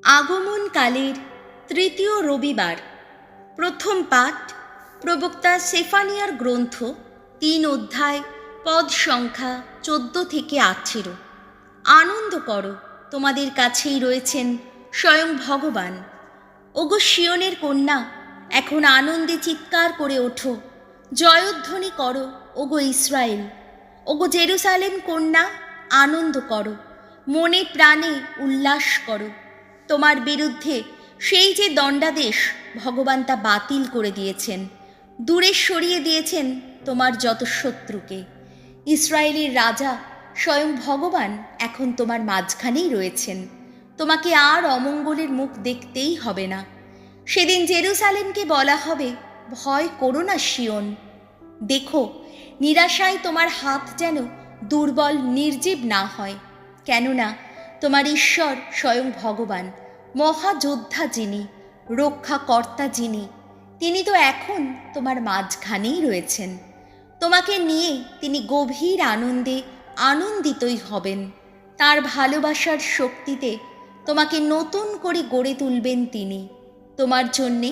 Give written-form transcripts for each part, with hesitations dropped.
আগমনকালের তৃতীয় রবিবার। প্রথম পাঠ প্রবক্তা সেফানিয়ার গ্রন্থ ৩ অধ্যায় পদ সংখ্যা ১৪ থেকে ১৮। আনন্দ করো, তোমাদের কাছেই রয়েছেন স্বয়ং ভগবান। ওগো সিয়নের কন্যা, এখন আনন্দে চিৎকার করে ওঠো, জয়ধ্বনি করো ওগো ইসরায়েল। ওগো জেরুসালেম কন্যা, আনন্দ করো, মনে প্রাণে উল্লাস করো। তোমার বিরুদ্ধে সেই যে দণ্ডাদেশ, ভগবান তা বাতিল করে দিয়েছেন, দূরে সরিয়ে দিয়েছেন তোমার যত শত্রুকে। ইসরায়েলের রাজা স্বয়ং ভগবান এখন তোমার মাঝখানেই রয়েছেন। তোমাকে আর অমঙ্গলের মুখ দেখতেই হবে না। সেদিন জেরুসালেমকে বলা হবে, ভয় করো না সিয়ন। দেখো, নিরাশায় তোমার হাত যেন দুর্বল নির্জীব না হয়, কেননা তোমার ঈশ্বর স্বয়ং ভগবান, মহাযোদ্ধা যিনি, রক্ষাকর্তা যিনি, তিনি তো এখন তোমার মাঝখানেই রয়েছেন। তোমাকে নিয়ে তিনি গভীর আনন্দে আনন্দিতই হবেন। তার ভালোবাসার শক্তিতে তোমাকে নতুন করে গড়ে তুলবেন তিনি। তোমার জন্যে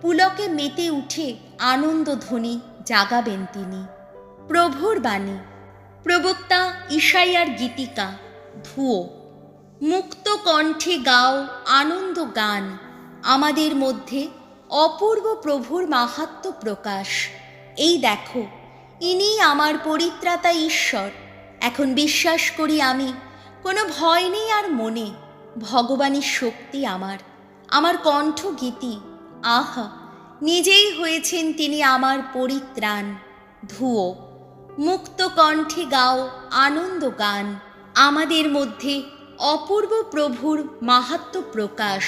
পুলকে মেতে উঠে আনন্দধ্বনি জাগাবেন তিনি। প্রভুর বাণী। প্রবক্তা ইশাইয়ার গীতিকা। ধুয়ো। মুক্ত কণ্ঠে গাও আনন্দ গান, আমাদের মধ্যে অপূর্ব প্রভুর মাহাত্ম্য প্রকাশ। এই দেখো, ইনি আমার পরিত্রাতা ঈশ্বর। এখন বিশ্বাস করি আমি, কোনো ভয় নেই আর মনে। ভগবানের শক্তি আমার কণ্ঠ গীতি। আহা, নিজেই হয়েছেন তিনি আমার পরিত্রাণ। ধুয়ো। মুক্ত কণ্ঠে গাও আনন্দ গান, আমাদের মধ্যে অপূর্ব প্রভুর মাহাত্ম্য প্রকাশ।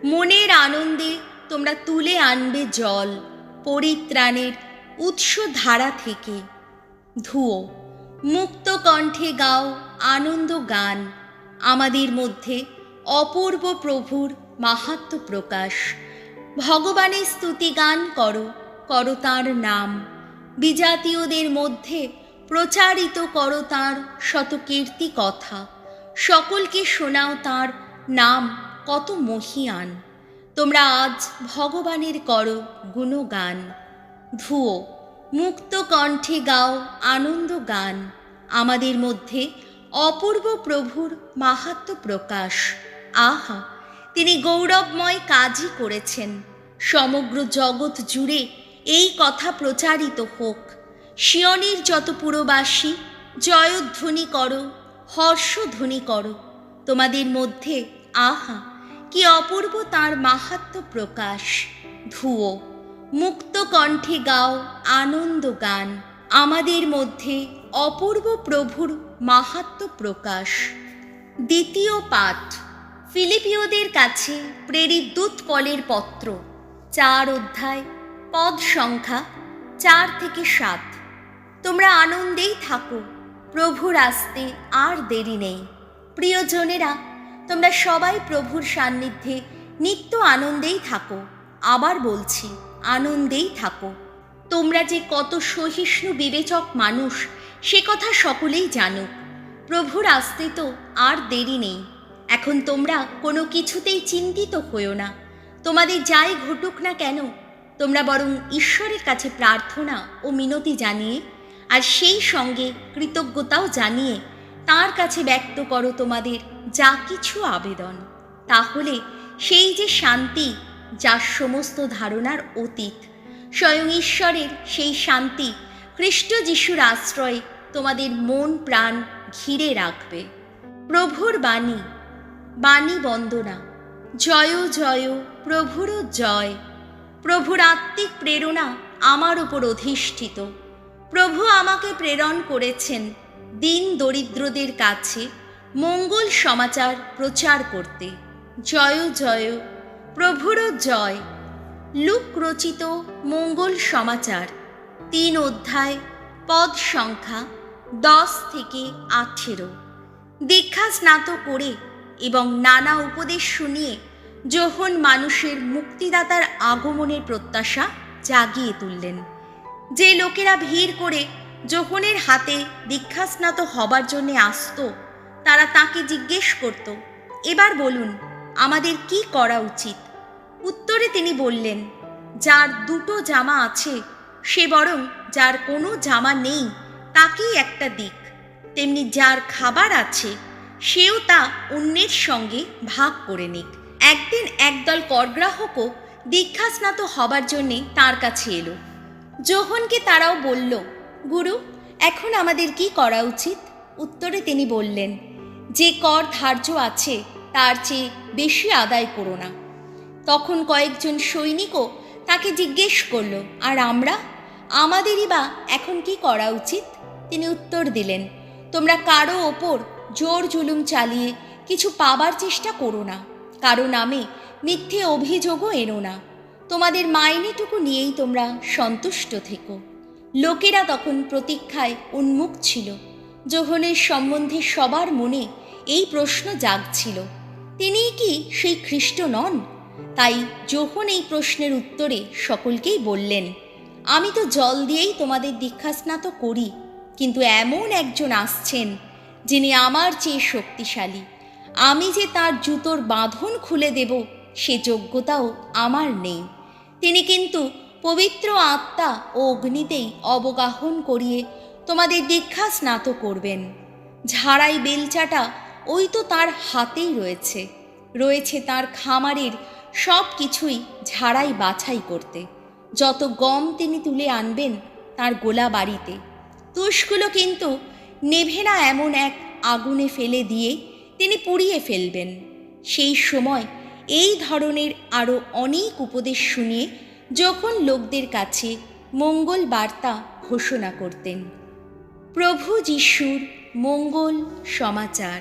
মনের আনন্দে তোমরা তুলে আনবে জল পরিত্রাণের উৎস ধারা থেকে। ধুয়ো। মুক্ত কণ্ঠে গাও আনন্দ গান, আমাদের মধ্যে অপূর্ব প্রভুর মাহাত্ম্য প্রকাশ। ভগবানের স্তুতিগান করো, করো তাঁর নাম। বিজাতীয়দের মধ্যে প্রচারিত করো তাঁর শতকীর্তি কথা। সকলকে শোনাও তাঁর নাম কত মহিয়ান। তোমরা আজ ভগবানের করো গুণগান। ধুয়ো। মুক্ত কণ্ঠে গাও আনন্দ গান, আমাদের মধ্যে অপূর্ব প্রভুর মাহাত্ম্য প্রকাশ। আহা, তিনি গৌরবময় কাজই করেছেন। সমগ্র জগৎ জুড়ে এই কথা প্রচারিত হোক। সিয়নের যত পুরবাসী, জয়ধ্বনি করো, হর্ষধ্বনি করো। তোমাদের মধ্যে আহা, কি অপূর্ব তাঁর মাহাত্ম্য প্রকাশ। ধুয়ো। মুক্ত কণ্ঠে গাও আনন্দ গান, আমাদের মধ্যে অপূর্ব প্রভুর মাহাত্ম্য প্রকাশ। দ্বিতীয় পাঠ ফিলিপিওদের কাছে প্রেরিত দূত পলের পত্র ৪ অধ্যায় পদ সংখ্যা ৪ থেকে ৭। তোমরা আনন্দেই থাকো, প্রভুর আসতে আর দেরি নেই। প্রিয়জনেরা, তোমরা সবাই প্রভুর সান্নিধ্যে নিত্য আনন্দেই থাকো। আবার বলছি, আনন্দেই থাকো। তোমরা যে কত সহিষ্ণু বিবেচক মানুষ, সে কথা সকলেই জানুক। প্রভুর আসতে তো আর দেরি নেই। এখন তোমরা কোনো কিছুতেই চিন্তিত হইও না। তোমাদের যাই ঘটুক না কেন, তোমরা বরং ঈশ্বরের কাছে প্রার্থনা ও মিনতি জানিয়ে, আর সেই সঙ্গে কৃতজ্ঞতাও জানিয়ে তাঁর কাছে ব্যক্ত করো তোমাদের যা কিছু আবেদন। তাহলে সেই যে শান্তি, যার সমস্ত ধারণার অতীত, স্বয়ং ঈশ্বরের সেই শান্তি খ্রিস্ট যিশুর আশ্রয়ে তোমাদের মন প্রাণ ঘিরে রাখবে। প্রভুর বাণী। বাণী বন্দনা। জয় জয় প্রভুর জয়। প্রভুর আত্মিক প্রেরণা আমার উপর অধিষ্ঠিত। প্রভু আমাকে প্রেরণ করেছেন দিন দরিদ্রদের কাছে মঙ্গল সমাচার প্রচার করতে। জয় জয় প্রভুর জয়। লূক রচিত মঙ্গল সমাচার ৩ অধ্যায় পদ সংখ্যা ১০ থেকে ১৮। দীক্ষা স্নাত করে এবং নানা উপদেশ শুনিয়ে যোহন মানুষের মুক্তিদাতার আগমনের প্রত্যাশা জাগিয়ে তুললেন। যে লোকেরা ভিড় করে যোহনের হাতে দীক্ষাস্নাত হবার জন্যে আসত, তারা তাকে জিজ্ঞেস করত, এবার বলুন, আমাদের কি করা উচিত? উত্তরে তিনি বললেন, যার দুটো জামা আছে সে বরং যার কোনো জামা নেই তাকেই একটা দিক, তেমনি যার খাবার আছে সেও তা অন্যের সঙ্গে ভাগ করে নিক। একদিন একদল করগ্রাহকও দীক্ষাস্নাত হবার জন্যে তার কাছে এলো। যোহনকে তারাও বলল, গুরু, এখন আমাদের কি করা উচিত? উত্তরে তিনি বললেন, যে কর ধার্য আছে তার চেয়ে বেশি আদায় করো না। তখন কয়েকজন সৈনিকও তাকে জিজ্ঞেস করল, আর আমাদেরই বা এখন কি করা উচিত? তিনি উত্তর দিলেন, তোমরা কারো ওপর জোর জুলুম চালিয়ে কিছু পাবার চেষ্টা করো না, কারো নামে মিথ্যে অভিযোগও এনো না, তোমাদের মাইনেটুকু নিয়েই তোমরা সন্তুষ্ট থেকো। লোকেরা তখন প্রতীক্ষায় উন্মুখ ছিল। যোহনের সম্বন্ধে সবার মনে এই প্রশ্ন জাগছিল, তিনিই কি সেই খ্রিস্ট নন? তাই যোহন এই প্রশ্নের উত্তরে সকলকেই বললেন, আমি তো জল দিয়েই তোমাদের দীক্ষাস্নাত করি, কিন্তু এমন একজন আসছেন যিনি আমার চেয়ে শক্তিশালী। আমি যে তার জুতোর বাঁধন খুলে দেব সে যোগ্যতাও আমার নেই। তিনি কিন্তু পবিত্র আত্মা ও অগ্নিতেই অবগাহন করিয়ে তোমাদের দীক্ষাস্নাত করবেন। ঝাড়াই বেলচাটা ওই তো তার হাতেই রয়েছে তার খামারের সব কিছুই ঝাড়াই বাছাই করতে। যত গম তিনি তুলে আনবেন তার গোলা বাড়িতে, তুষগুলো কিন্তু নেভে না এমন এক আগুনে ফেলে দিয়ে তিনি পুড়িয়ে ফেলবেন। সেই সময় এই ধরনের আরও অনেক উপদেশ শুনিয়ে যখন লোকদের কাছে মঙ্গল বার্তা ঘোষণা করতেন। প্রভু যিশুর মঙ্গল সমাচার।